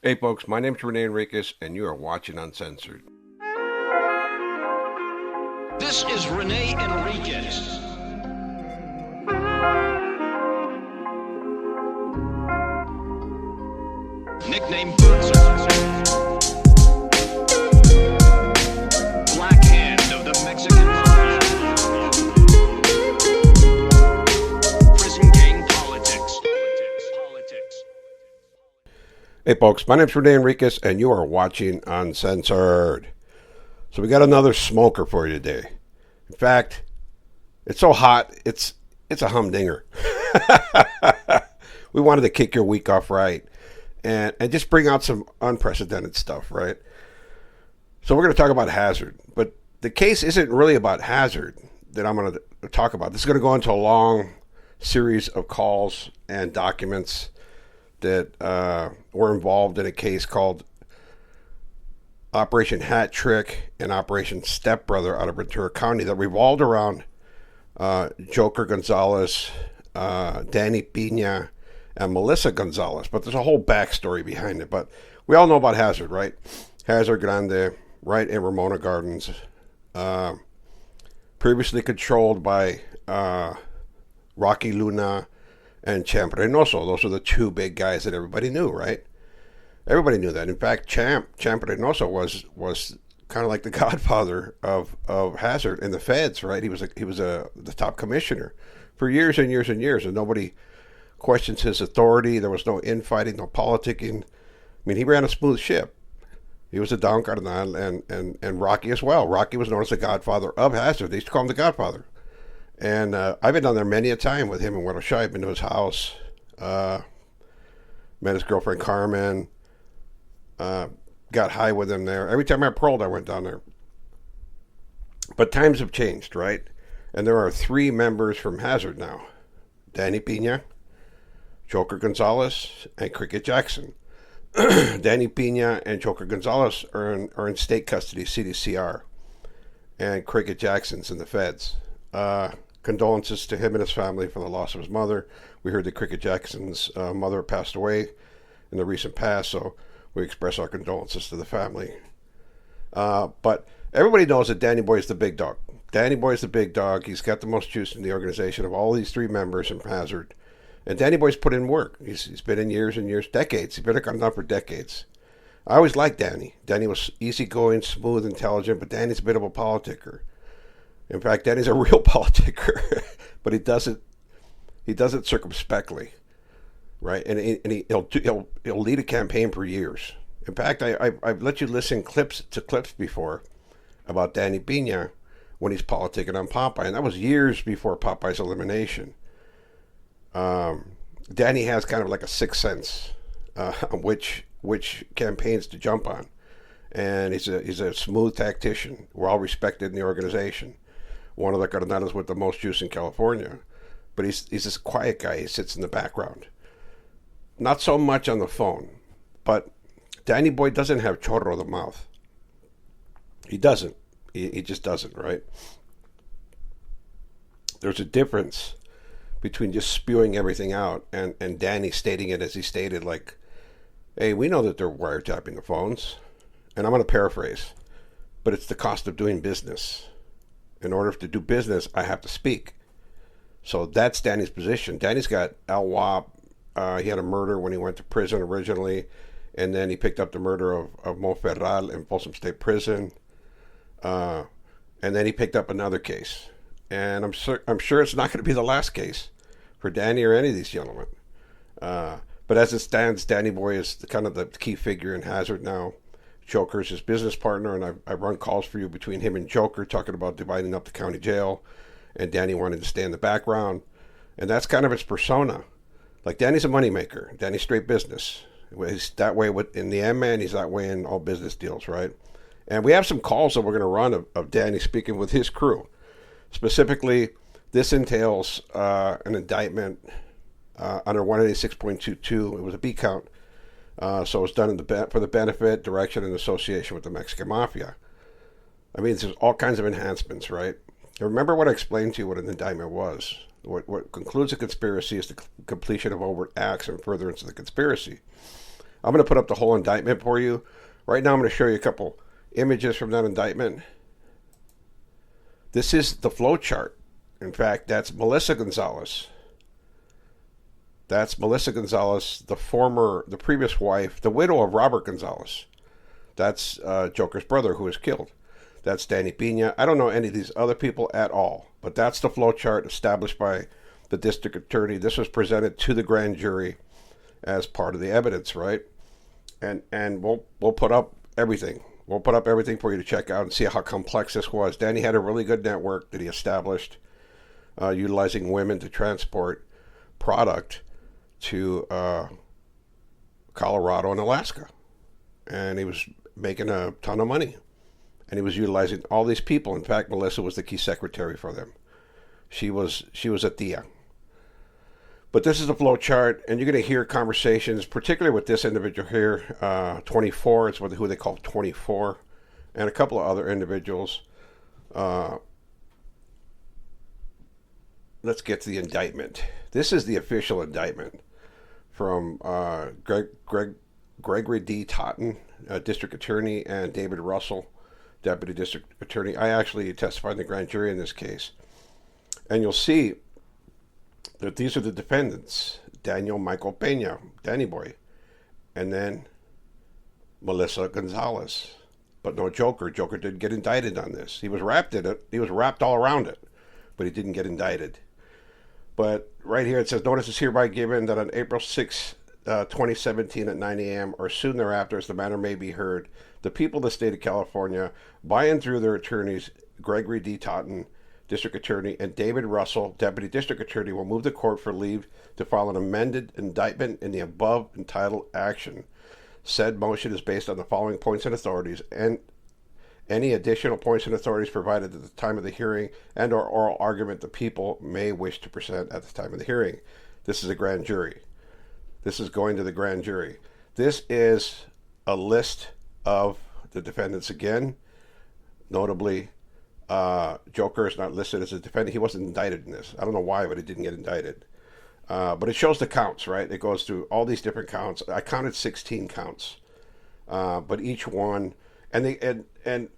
Hey folks, my name's Rene Enriquez and you are watching Uncensored. This is Rene Enriquez. Nickname Boots. Black Hand of the Mexican Mafia. Prison gang politics. Hey folks, my name's Rene Enriquez and you are watching Uncensored. So we got another smoker for you today. In fact, it's so hot, it's a humdinger. We wanted to kick your week off right and just bring out some unprecedented stuff, right? So we're going to talk about Hazard, but the case isn't really about Hazard that I'm going to talk about. This is going to go into a long series of calls and documents that were involved in a case called Operation Hat Trick and Operation Stepbrother out of Ventura County that revolved around Joker Gonzalez, Danny Pina, and Melissa Gonzalez. But there's a whole backstory behind it. But we all know about Hazard, right? Hazard Grande, right in Ramona Gardens, previously controlled by Rocky Luna and Champ Reynoso. Those are the two big guys that everybody knew, right? Everybody knew that. In fact, Champ Reynoso was kind of like the godfather of Hazard in the feds, right? He was the top commissioner for years and years and years, and nobody questions his authority. There was no infighting, no politicking. I mean, he ran a smooth ship. He was a Don Cardenal and Rocky as well. Rocky was known as the godfather of Hazard. They used to call him the godfather. And I've been down there many a time with him and Widow Shai. I've been to his house, met his girlfriend Carmen, got high with him there. Every time I paroled, I went down there. But times have changed, right? And there are three members from Hazard now. Danny Pina, Joker Gonzalez, and Cricket Jackson. Danny Pina and Joker Gonzalez are in state custody, CDCR. And Cricket Jackson's in the feds. Condolences to him and his family for the loss of his mother. We heard that Cricket Jackson's mother passed away in the recent past, so we express our condolences to the family. But everybody knows that Danny Boy is the big dog. Danny Boy is the big dog. He's got the most juice in the organization of all these three members from Hazard. And Danny Boy's put in work. He's been in years and years, decades. He's been around for decades. I always liked Danny. Danny was easygoing, smooth, intelligent, but Danny's a bit of a politicker. In fact, Danny's a real politicker, but he does it circumspectly, right? And he'll lead a campaign for years. In fact, I've let you listen to clips before about Danny Pina when he's politicking on Popeye, and that was years before Popeye's elimination. Danny has kind of like a sixth sense on which campaigns to jump on, and he's a smooth tactician, well respected in the organization. One of the Cardenales with the most juice in California. But he's this quiet guy. He sits in the background. Not so much on the phone. But Danny Boy doesn't have chorro of the mouth. He doesn't. He just doesn't, right? There's a difference between just spewing everything out and Danny stating it as he stated, like, hey, we know that they're wiretapping the phones. And I'm going to paraphrase. But it's the cost of doing business. In order to do business, I have to speak. So that's Danny's position. Danny's got LWOP. He had a murder when he went to prison originally, and then he picked up the murder of Mo Ferral in Folsom State Prison. And then he picked up another case. And I'm sure it's not going to be the last case for Danny or any of these gentlemen. But as it stands, Danny Boy is kind of the key figure in Hazard now. Joker's his business partner, and I've run calls for you between him and Joker talking about dividing up the county jail, and Danny wanted to stay in the background, and that's kind of his persona. Like, Danny's a moneymaker. Danny's straight business. He's that way in the M-Man, he's that way in all business deals, right? And we have some calls that we're going to run of Danny speaking with his crew. Specifically, this entails an indictment under 186.22. It was a beat count. So it's done for the benefit, direction, and association with the Mexican Mafia. I mean, there's all kinds of enhancements, right? And remember what I explained to you what an indictment was. What concludes a conspiracy is the completion of overt acts and furtherance of the conspiracy. I'm going to put up the whole indictment for you. Right now I'm going to show you a couple images from that indictment. This is the flow chart. In fact, that's Melissa Gonzalez. That's Melissa Gonzalez, the previous wife, the widow of Robert Gonzalez. That's Joker's brother who was killed. That's Danny Pina. I don't know any of these other people at all, but that's the flow chart established by the district attorney. This was presented to the grand jury as part of the evidence, right? And we'll put up everything. We'll put up everything for you to check out and see how complex this was. Danny had a really good network that he established, utilizing women to transport product to Colorado and Alaska. And he was making a ton of money. And he was utilizing all these people. In fact, Melissa was the key secretary for them. She was a tia. But this is the flow chart, and you're going to hear conversations, particularly with this individual here, 24. It's who they call 24, and a couple of other individuals. Let's get to the indictment. This is the official indictment from Gregory D. Totten, district attorney, and David Russell, deputy district attorney. I actually testified in the grand jury in this case. And you'll see that these are the defendants: Daniel Michael Pena, Danny Boy, and then Melissa Gonzalez. But no Joker. Joker didn't get indicted on this. He was wrapped in it. He was wrapped all around it, but he didn't get indicted. But right here it says, notice is hereby given that on April 6, 2017 at 9 a.m. or soon thereafter, as the matter may be heard, the people of the state of California, by and through their attorneys, Gregory D. Totten, district attorney, and David Russell, deputy district attorney, will move the court for leave to file an amended indictment in the above entitled action. Said motion is based on the following points and authorities, and any additional points and authorities provided at the time of the hearing and or oral argument the people may wish to present at the time of the hearing. This is a grand jury. This is going to the grand jury. This is a list of the defendants again. Notably, Joker is not listed as a defendant. He wasn't indicted in this. I don't know why, but he didn't get indicted. But it shows the counts, right? It goes through all these different counts. I counted 16 counts. But each one, and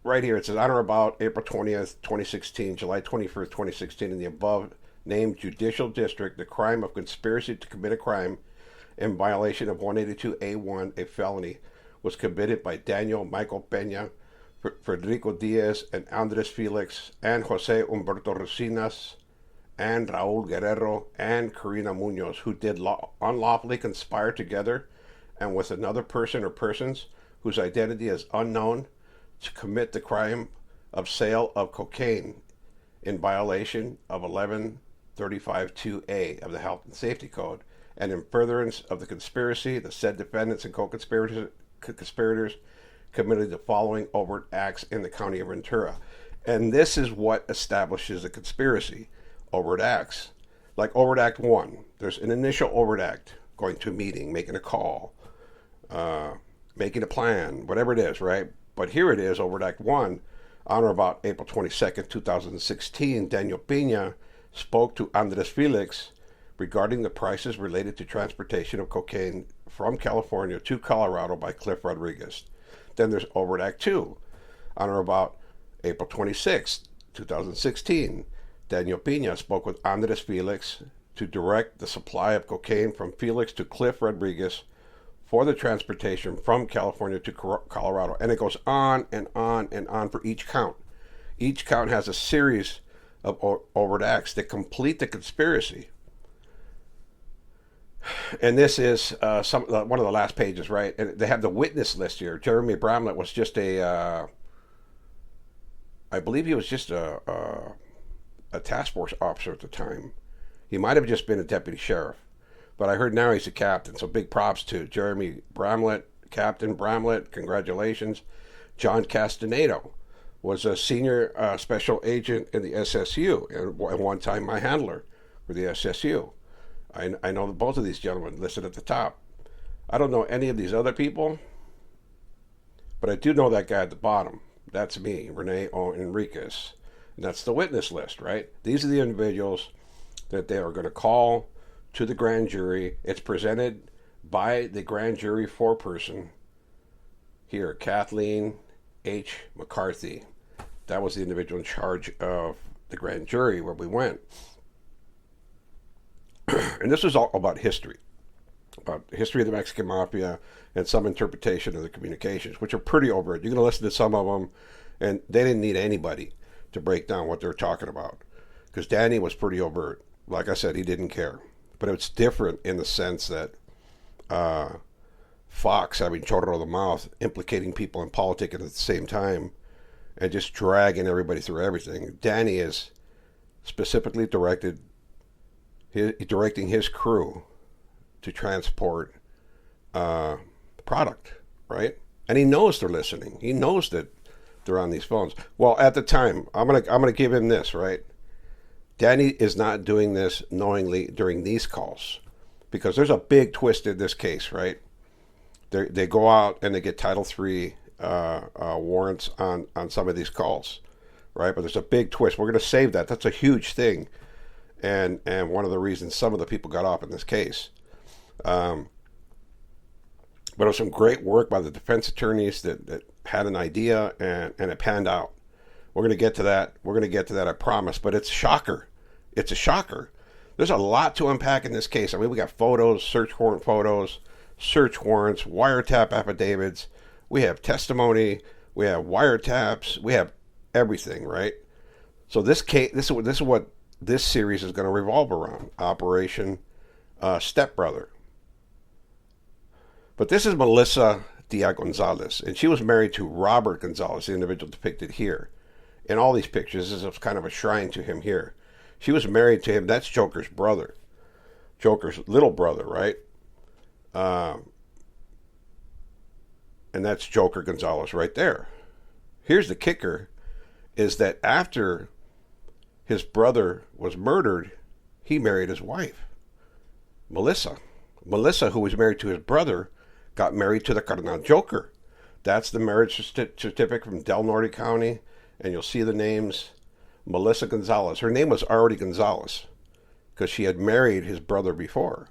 right here it says on or about April 20th, 2016, July 21st, 2016, in the above named judicial district, the crime of conspiracy to commit a crime in violation of 182A1, a felony, was committed by Daniel Michael Pena, Federico Diaz, and Andres Felix, and Jose Humberto Rosinas, and Raul Guerrero, and Karina Munoz, who did unlawfully conspire together and with another person or persons whose identity is unknown to commit the crime of sale of cocaine in violation of 1135-2A of the Health and Safety Code, and in furtherance of the conspiracy, the said defendants and co-conspirators committed the following overt acts in the county of Ventura. And this is what establishes a conspiracy. Overt acts. Like overt act 1, there's an initial overt act, going to a meeting, making a call, making a plan, whatever it is, right? But here it is, overt act 1, on or about April 22nd, 2016, Daniel Pena spoke to Andres Felix regarding the prices related to transportation of cocaine from California to Colorado by Cliff Rodriguez. Then there's overt act 2, on or about April 26, 2016. Daniel Pena spoke with Andres Felix to direct the supply of cocaine from Felix to Cliff Rodriguez for the transportation from California to Colorado. And it goes on and on and on for each count. Each count has a series of overt acts that complete the conspiracy. And this is one of the last pages, right? And they have the witness list here. Jeremy Bramlett was just I believe he was just a task force officer at the time. He might have just been a deputy sheriff, but I heard now he's a captain. So big props to Jeremy Bramlett, Captain Bramlett. Congratulations. John Castaneda was a senior special agent in the SSU, and one time my handler for the SSU. I know both of these gentlemen listed at the top. I don't know any of these other people, but I do know that guy at the bottom. That's me, Rene Enriquez. And that's the witness list, right? These are the individuals that they are going to call to the grand jury. It's presented by the grand jury foreperson here, Kathleen H. McCarthy. That was the individual in charge of the grand jury where we went. And this was all about history of the Mexican Mafia and some interpretation of the communications, which are pretty overt. You're going to listen to some of them, and they didn't need anybody to break down what they were talking about, because Danny was pretty overt. Like I said, he didn't care. But it's different in the sense that Fox having chorro of the mouth, implicating people in politics at the same time, and just dragging everybody through everything. Danny is specifically directing his crew to transport product, right? And he knows they're listening. He knows that they're on these phones. Well, at the time, I'm gonna give him this, right? Danny is not doing this knowingly during these calls, because there's a big twist in this case, right? They go out and they get Title III warrants on some of these calls, right? But there's a big twist. We're going to save that. That's a huge thing, and one of the reasons some of the people got off in this case. But it was some great work by the defense attorneys that had an idea, and it panned out. We're going to get to that. I promise. But it's a shocker. It's a shocker. There's a lot to unpack in this case. I mean, we got photos, search warrant photos, search warrants, wiretap affidavits. We have testimony. We have wiretaps. We have everything, right? So this case, this is what this series is going to revolve around: Operation Stepbrother. But this is Melissa Diaz Gonzalez, and she was married to Robert Gonzalez, the individual depicted here. In all these pictures, this is kind of a shrine to him here. She was married to him. That's Joker's brother. Joker's little brother, right? And that's Joker Gonzalez right there. Here's the kicker, is that after his brother was murdered, he married his wife, Melissa. Melissa, who was married to his brother, got married to the Carnal Joker. That's the marriage certificate from Del Norte County, and you'll see the names. Melissa Gonzalez. Her name was already Gonzalez because she had married his brother before.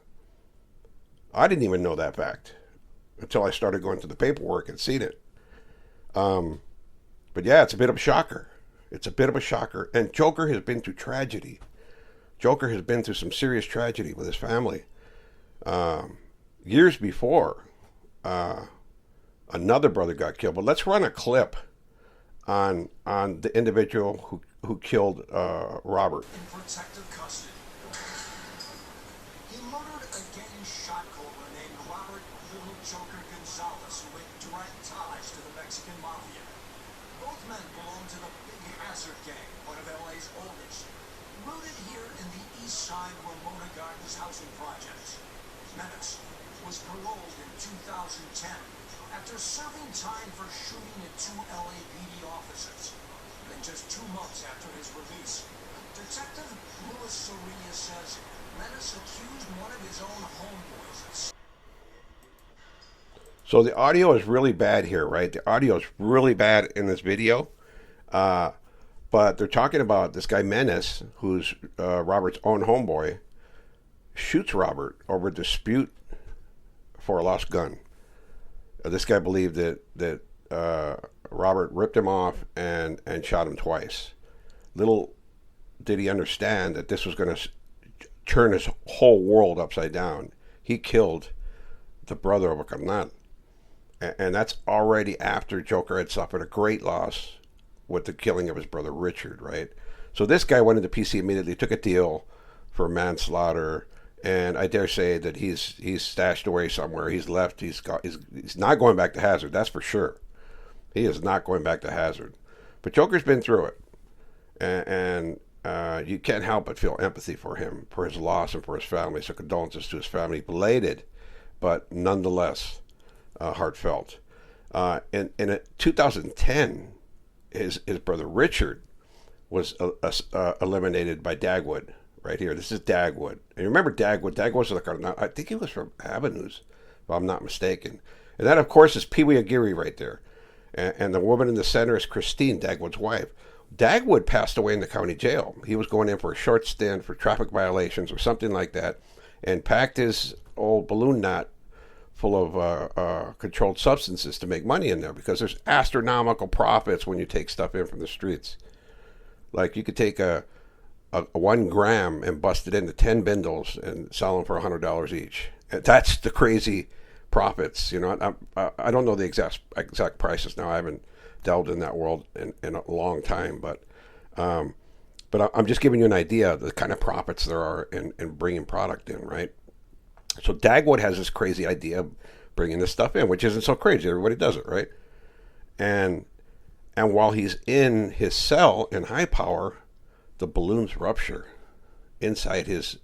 I didn't even know that fact until I started going through the paperwork and seen it. But yeah, it's a bit of a shocker. It's a bit of a shocker. And Joker has been through tragedy. Joker has been through some serious tragedy with his family. Years before, another brother got killed. But let's run a clip on the individual who killed Robert. In protective custody. He murdered a gang shot caller named Robert Little Joker Gonzalez, who had direct ties to the Mexican Mafia. Both men belonged to the Big Hazard gang, one of LA's oldest, rooted here in the East Side Ramona Gardens housing project. Menace was paroled in 2010 after serving time for shooting at 2 LAPD officers. And just 2 months after his release, Detective Louis Soria says Menace accused one of his own homeboys. So the audio is really bad here, right? The audio is really bad in this video. But they're talking about this guy Menace, who's Robert's own homeboy, shoots Robert over a dispute for a lost gun. This guy believed that Robert ripped him off and shot him twice. Little did he understand that this was going to turn his whole world upside down. He killed the brother of a carnal. And that's already after Joker had suffered a great loss with the killing of his brother Richard, right? So this guy went into PC immediately, took a deal for manslaughter, and I dare say that he's stashed away somewhere. He's left. He's not going back to Hazard. That's for sure. He is not going back to Hazard. But Joker's been through it, and you can't help but feel empathy for him, for his loss, and for his family. So condolences to his family, belated, but nonetheless heartfelt. In 2010, his brother Richard was eliminated by Dagwood. Right here, this is Dagwood. And remember Dagwood? Dagwood was like, I think he was from Avenues, if I'm not mistaken. And that, of course, is Pee Wee Aguirre right there. And the woman in the center is Christine, Dagwood's wife. Dagwood passed away in the county jail. He was going in for a short stint for traffic violations or something like that, and packed his old balloon knot full of controlled substances to make money in there, because there's astronomical profits when you take stuff in from the streets. Like, you could take a 1 gram and bust it into 10 bindles and sell them for $100 each. That's the crazy profits. You know, I don't know the exact prices now. I haven't delved in that world in a long time, but I'm just giving you an idea of the kind of profits there are in bringing product in, right? So Dagwood has this crazy idea of bringing this stuff in, which isn't so crazy. Everybody does it, right? And while he's in his cell in high power, the balloons rupture inside his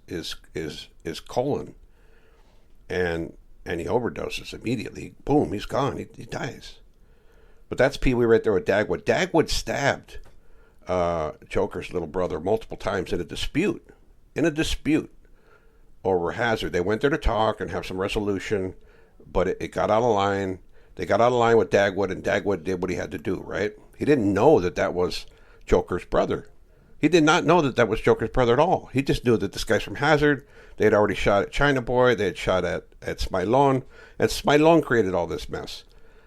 colon, and he overdoses immediately. Boom, he's gone. He dies. But that's Pee Wee right there with Dagwood. Dagwood stabbed Joker's little brother multiple times in a dispute over Hazard. They went there to talk and have some resolution, but it got out of line. They got out of line with Dagwood, and Dagwood did what he had to do, right? He didn't know that was Joker's brother. He did not know that was Joker's brother at all. He just knew that this guy's from Hazard. They had already shot at China Boy. They had shot at Smilon. And Smilon created all this mess.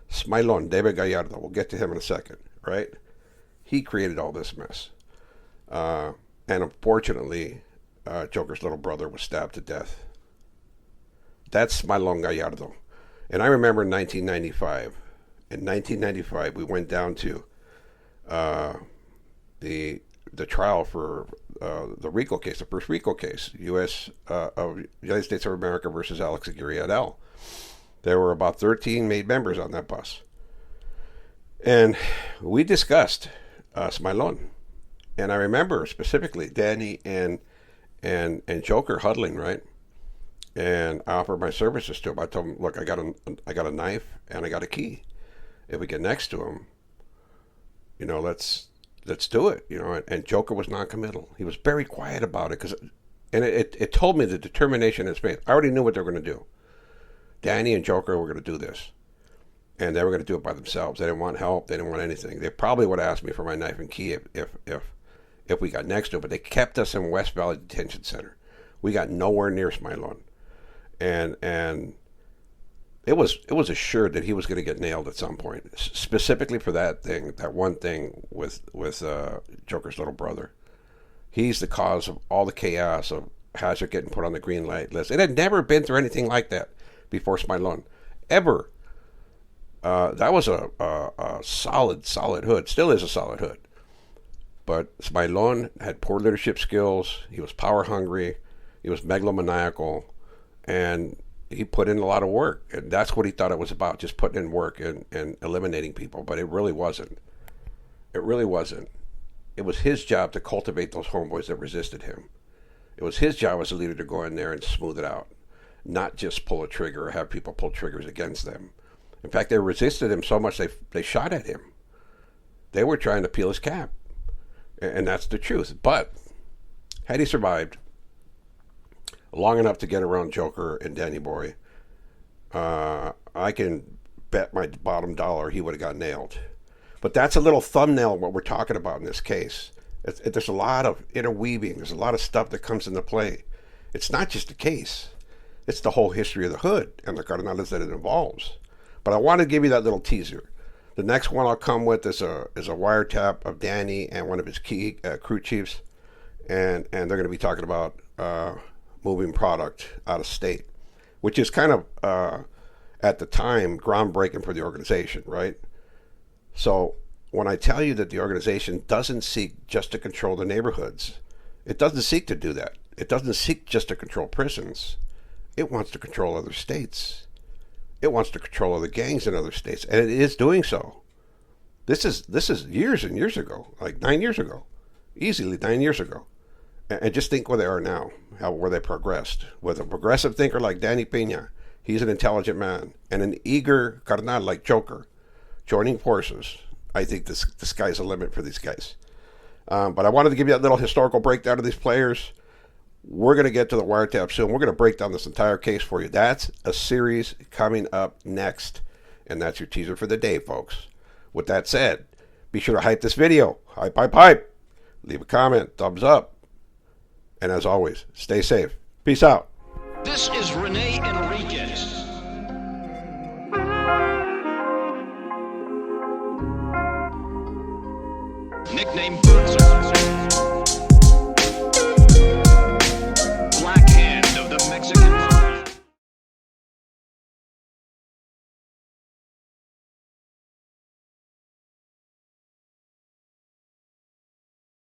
Smilon, David Gallardo. We'll get to him in a second, right? He created all this mess. And unfortunately, Joker's little brother was stabbed to death. That's Smilon Gallardo. And I remember in 1995. In 1995, we went down to the trial for the RICO case, the first RICO case, United States of America versus Alex Aguirre et al. There were about 13 made members on that bus. And we discussed Smilon. And I remember specifically Danny and Joker huddling, right? And I offered my services to him. I told him, look, I got a knife and I got a key. If we get next to him, you know, let's do it, you know. And Joker was non-committal. He was very quiet about it, and it told me the determination in his face. I already knew what they were going to do. Danny and Joker were going to do this, and they were going to do it by themselves. They didn't want help. They didn't want anything. They probably would have asked me for my knife and key if we got next to it, but they kept us in West Valley Detention Center. We got nowhere near Smilon, and it was assured that he was going to get nailed at some point, specifically for that one thing with Joker's little brother. He's the cause of all the chaos of Hazard getting put on the green light list. It had never been through anything like that before Smilon, ever. That was a solid hood, still is a solid hood. But Smilon had poor leadership skills. He was power hungry. He was megalomaniacal, and he put in a lot of work, and that's what he thought it was about, just putting in work and eliminating people. But it really wasn't. It really wasn't. It was his job to cultivate those homeboys that resisted him. It was his job as a leader to go in there and smooth it out, not just pull a trigger or have people pull triggers against them. In fact, they resisted him so much they shot at him. They were trying to peel his cap, and that's the truth. But had he survived long enough to get around Joker and Danny Boy, I can bet my bottom dollar he would have got nailed. But that's a little thumbnail of what we're talking about in this case. There's a lot of interweaving. There's a lot of stuff that comes into play. It's not just a case. It's the whole history of the hood and the cardenales that it involves. But I want to give you that little teaser. The next one I'll come with is a wiretap of Danny and one of his key crew chiefs, and they're going to be talking about moving product out of state, which is kind of at the time groundbreaking for the organization, right? So when I tell you that the organization doesn't seek just to control the neighborhoods, it doesn't seek to do that. It doesn't seek just to control prisons. It wants to control other states. It wants to control other gangs in other states, and it is doing so. This is years and years ago, like 9 years ago, easily 9 years ago. And just think where they are now, where they progressed. With a progressive thinker like Danny Pina, he's an intelligent man, and an eager carnal like Joker, joining forces. I think the sky's the limit for these guys. But I wanted to give you that little historical breakdown of these players. We're going to get to the wiretap soon. We're going to break down this entire case for you. That's a series coming up next. And that's your teaser for the day, folks. With that said, be sure to hype this video. Hype. Leave a comment. Thumbs up. And as always, stay safe. Peace out. This is Rene Enriquez. nicknamed Bootser.